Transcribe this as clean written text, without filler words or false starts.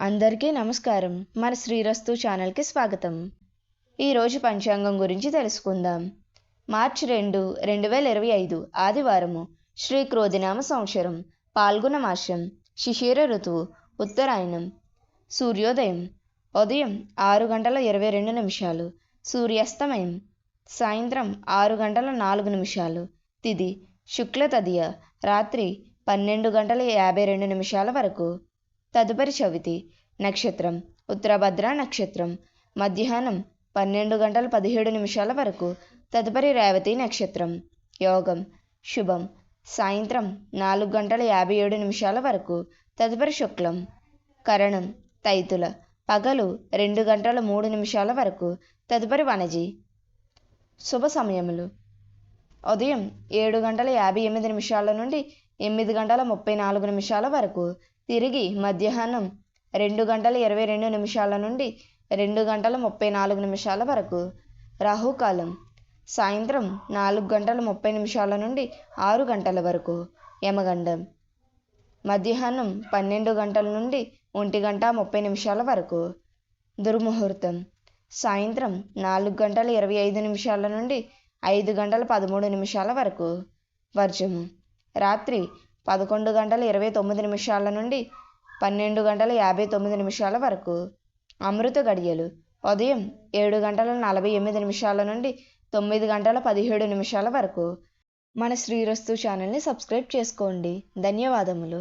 అందరికీ నమస్కారం. మన శ్రీరస్తు ఛానల్కి స్వాగతం. ఈరోజు పంచాంగం గురించి తెలుసుకుందాం. మార్చి 2, 2025 ఆదివారము. శ్రీ క్రోధినామ సంవత్సరం, పాల్గొన మాసం, శిశిర ఋతువు, ఉత్తరాయణం. సూర్యోదయం ఉదయం 6:22, సూర్యాస్తమయం సాయంత్రం 6:04. తిథి శుక్ల తదియ రాత్రి 12:52 వరకు. తదుపరి చవితి. నక్షత్రం ఉత్తరభద్ర నక్షత్రం, మధ్యాహ్నం 12:17 వరకు. తదుపరి రేవతి నక్షత్రం. యోగం శుభం సాయంత్రం 4:57 వరకు. తదుపరి శుక్లం. కరణం తైతుల పగలు 2:03 వరకు. తదుపరి వనజి. శుభ సమయములు ఉదయం 7:58 నుండి 8:34 వరకు. తిరిగి మధ్యాహ్నం 2:22 నుండి 2:34 వరకు. రాహుకాలం సాయంత్రం 4:30 నుండి 6 గంటల వరకు. యమగండం మధ్యాహ్నం 12 గంటల నుండి 1:30 వరకు. దుర్ముహూర్తం సాయంత్రం 4:25 నుండి 5:13 వరకు. వర్జము రాత్రి 11:29 నుండి 12:59 వరకు. అమృత గడియలు ఉదయం 7:48 నుండి 9:17 వరకు. మన శ్రీరస్తు ఛానల్ని సబ్స్క్రైబ్ చేసుకోండి. ధన్యవాదములు.